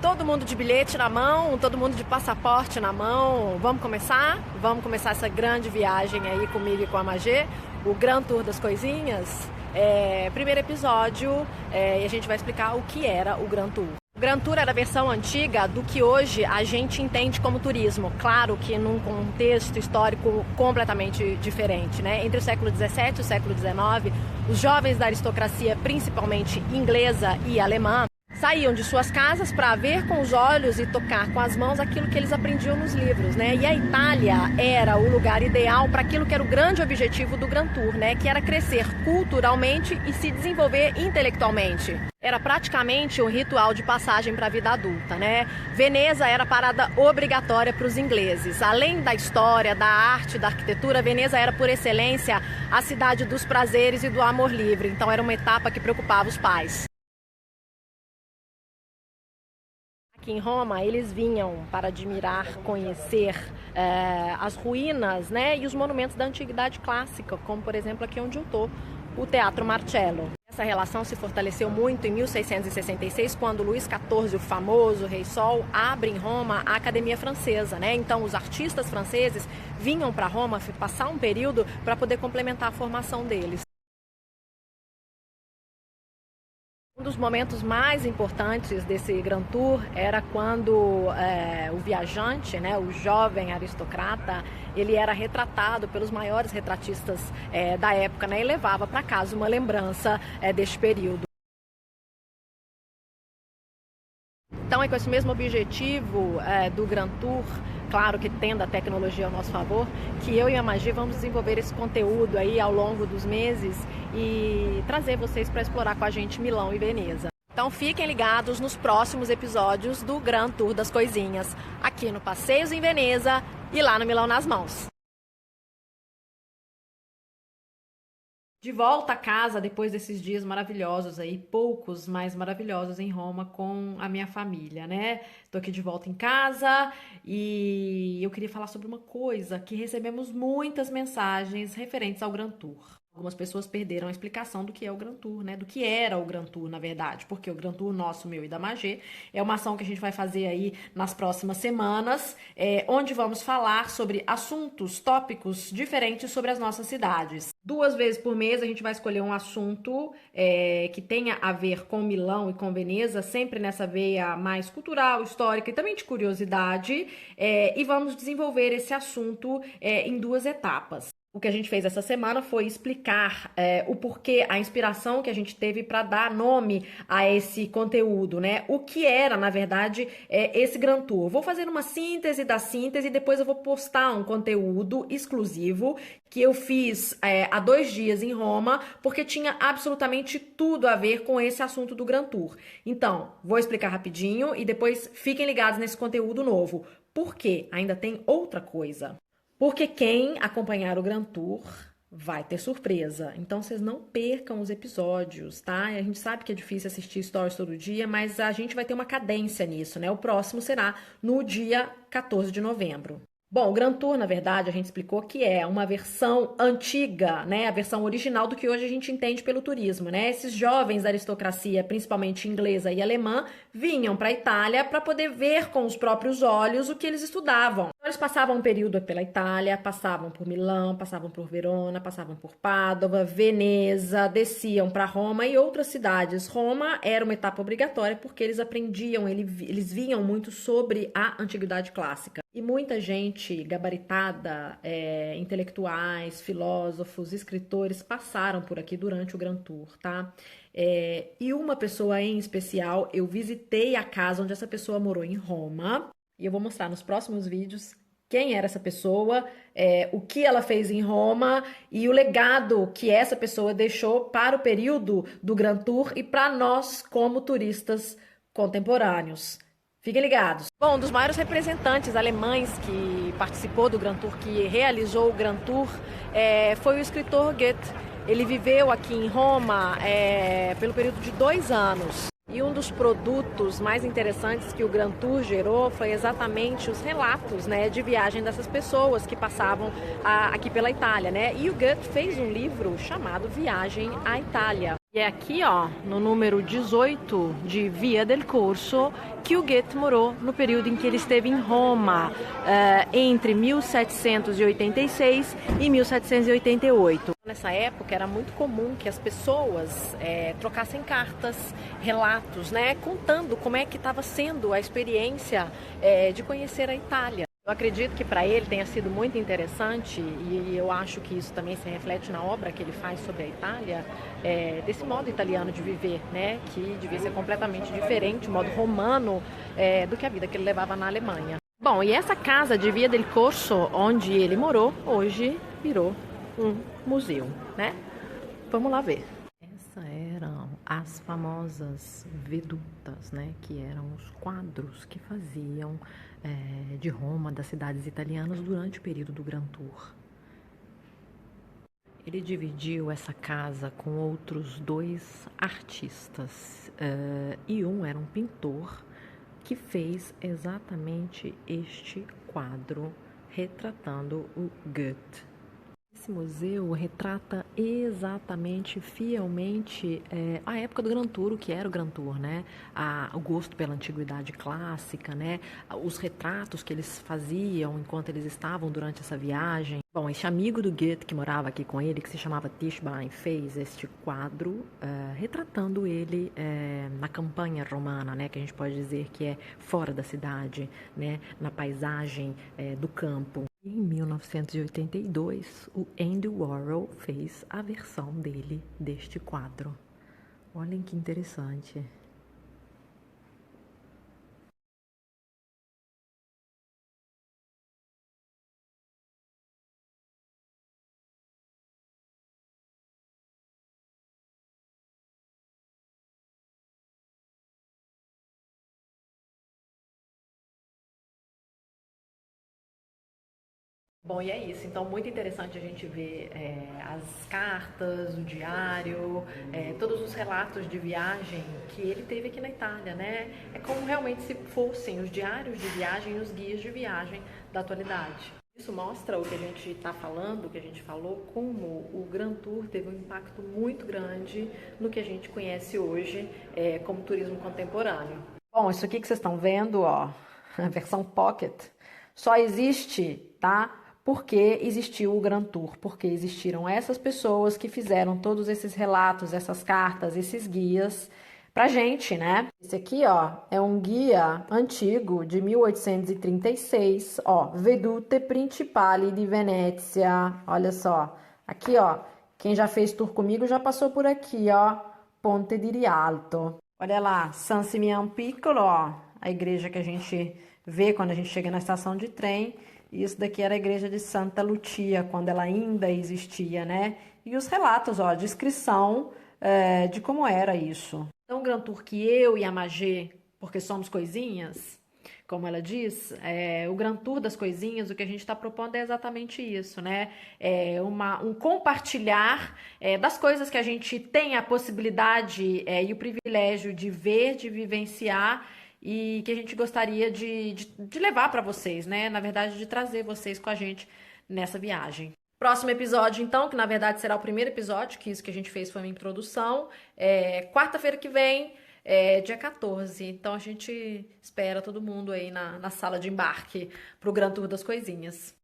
Todo mundo de bilhete na mão, todo mundo de passaporte na mão. Vamos começar? Vamos começar essa grande viagem aí comigo e com a Magê, o Grand Tour das Coisinhas. Primeiro episódio, e a gente vai explicar o que era o Grand Tour. O Grand Tour era a versão antiga do que hoje a gente entende como turismo. Claro que num contexto histórico completamente diferente, né? Entre o século XVII e o século XIX, os jovens da aristocracia, principalmente inglesa e alemã, saíam de suas casas para ver com os olhos e tocar com as mãos aquilo que eles aprendiam nos livros, né? E a Itália era o lugar ideal para aquilo que era o grande objetivo do Grand Tour, né? Que era crescer culturalmente e se desenvolver intelectualmente. Era praticamente um ritual de passagem para a vida adulta, né? Veneza era a parada obrigatória para os ingleses. Além da história, da arte, da arquitetura, Veneza era, por excelência, a cidade dos prazeres e do amor livre. Então era uma etapa que preocupava os pais. Aqui em Roma, eles vinham para admirar, conhecer as ruínas, né, e os monumentos da antiguidade clássica, como, por exemplo, aqui onde eu estou, o Teatro Marcello. Essa relação se fortaleceu muito em 1666, quando Luís XIV, o famoso Rei Sol, abre em Roma a Academia Francesa, né? Então, os artistas franceses vinham para Roma passar um período para poder complementar a formação deles. Um dos momentos mais importantes desse Grand Tour era quando o viajante, né, o jovem aristocrata, ele era retratado pelos maiores retratistas da época, né, e levava para casa uma lembrança deste período. Então é com esse mesmo objetivo do Grand Tour, claro que tendo a tecnologia ao nosso favor, que eu e a Magê vamos desenvolver esse conteúdo aí ao longo dos meses e trazer vocês para explorar com a gente Milão e Veneza. Então fiquem ligados nos próximos episódios do Grand Tour das Coisinhas, aqui no Passeios em Veneza e lá no Milão nas Mãos. De volta a casa depois desses dias maravilhosos aí, poucos mais maravilhosos em Roma com a minha família, né? Tô aqui de volta em casa e eu queria falar sobre uma coisa que recebemos muitas mensagens referentes ao Grand Tour. Algumas pessoas perderam a explicação do que é o Grand Tour, né? Do que era o Grand Tour, na verdade. Porque o Grand Tour nosso, meu e da Magê, é uma ação que a gente vai fazer aí nas próximas semanas, onde vamos falar sobre assuntos, tópicos diferentes sobre as nossas cidades. 2 vezes por mês a gente vai escolher um assunto que tenha a ver com Milão e com Veneza, sempre nessa veia mais cultural, histórica e também de curiosidade, e vamos desenvolver esse assunto em 2 etapas. O que a gente fez essa semana foi explicar o porquê, a inspiração que a gente teve para dar nome a esse conteúdo, né? O que era, na verdade, esse Grand Tour. Vou fazer uma síntese da síntese e depois eu vou postar um conteúdo exclusivo que eu fiz há 2 dias em Roma, porque tinha absolutamente tudo a ver com esse assunto do Grand Tour. Então, vou explicar rapidinho e depois fiquem ligados nesse conteúdo novo. Por quê? Ainda tem outra coisa. Porque quem acompanhar o Grand Tour vai ter surpresa. Então, vocês não percam os episódios, tá? A gente sabe que é difícil assistir stories todo dia, mas a gente vai ter uma cadência nisso, né? O próximo será no dia 14 de novembro. Bom, o Grand Tour, na verdade, a gente explicou que é uma versão antiga, né? A versão original do que hoje a gente entende pelo turismo, né? Esses jovens da aristocracia, principalmente inglesa e alemã, vinham para a Itália para poder ver com os próprios olhos o que eles estudavam. Então, eles passavam um período pela Itália, passavam por Milão, passavam por Verona, passavam por Pádua, Veneza, desciam para Roma e outras cidades. Roma era uma etapa obrigatória porque eles aprendiam, eles vinham muito sobre a antiguidade clássica. E muita gente gabaritada, intelectuais, filósofos, escritores passaram por aqui durante o Grand Tour, tá? E uma pessoa em especial, eu visitei a casa onde essa pessoa morou em Roma. E eu vou mostrar nos próximos vídeos quem era essa pessoa, o que ela fez em Roma e o legado que essa pessoa deixou para o período do Grand Tour e para nós como turistas contemporâneos. Fiquem ligados. Bom, um dos maiores representantes alemães que participou do Grand Tour, que realizou o Grand Tour, foi o escritor Goethe. Ele viveu aqui em Roma pelo período de 2 anos. E um dos produtos mais interessantes que o Grand Tour gerou foi exatamente os relatos, né, de viagem dessas pessoas que passavam aqui pela Itália, né? E o Goethe fez um livro chamado Viagem à Itália. E é aqui, ó, no número 18 de Via del Corso, que o Goethe morou no período em que ele esteve em Roma, entre 1786 e 1788. Nessa época era muito comum que as pessoas trocassem cartas, relatos, né, contando como é que estava sendo a experiência de conhecer a Itália. Eu acredito que para ele tenha sido muito interessante, e eu acho que isso também se reflete na obra que ele faz sobre a Itália, desse modo italiano de viver, né, que devia ser completamente diferente, o modo romano, do que a vida que ele levava na Alemanha. Bom, e essa casa de Via del Corso, onde ele morou, hoje virou um museu, né? Vamos lá ver. Essas eram as famosas vedutas, né? Que eram os quadros que faziam de Roma, das cidades italianas, durante o período do Grand Tour. Ele dividiu essa casa com outros dois artistas, e um era um pintor que fez exatamente este quadro retratando o Goethe. Esse museu retrata exatamente, fielmente, a época do Grand Tour, o que era o Grand Tour, né? O gosto pela antiguidade clássica, né? Os retratos que eles faziam enquanto eles estavam durante essa viagem. Bom, esse amigo do Goethe que morava aqui com ele, que se chamava Tischbein, fez este quadro retratando ele na campanha romana, né? Que a gente pode dizer que é fora da cidade, né? Na paisagem do campo. Em 1982, o Andy Warhol fez a versão dele deste quadro. Olhem que interessante. Bom, e é isso. Então, muito interessante a gente ver as cartas, o diário, todos os relatos de viagem que ele teve aqui na Itália, né? É como realmente se fossem os diários de viagem e os guias de viagem da atualidade. Isso mostra o que a gente está falando, o que a gente falou, como o Grand Tour teve um impacto muito grande no que a gente conhece hoje como turismo contemporâneo. Bom, isso aqui que vocês estão vendo, ó, a versão Pocket, só existe, tá? Porque existiu o Grand Tour, porque existiram essas pessoas que fizeram todos esses relatos, essas cartas, esses guias pra gente, né? Esse aqui, ó, é um guia antigo de 1836, ó, Vedute Principali di Venezia. Olha só. Aqui, ó, quem já fez tour comigo já passou por aqui, ó, Ponte di Rialto. Olha lá, San Simeon Piccolo, ó, a igreja que a gente vê quando a gente chega na estação de trem. E isso daqui era a igreja de Santa Lucia, quando ela ainda existia, né? E os relatos, ó, a descrição de como era isso. Então, o Grand Tour que eu e a Magê, porque somos coisinhas, como ela diz, o Grand Tour das coisinhas, o que a gente está propondo é exatamente isso, né? Um compartilhar das coisas que a gente tem a possibilidade e o privilégio de ver, de vivenciar e que a gente gostaria de levar para vocês, né? Na verdade, de trazer vocês com a gente nessa viagem. Próximo episódio, então, que na verdade será o primeiro episódio, que isso que a gente fez foi uma introdução. Quarta-feira que vem, dia 14. Então a gente espera todo mundo aí na sala de embarque pro Gran Tour das Coisinhas.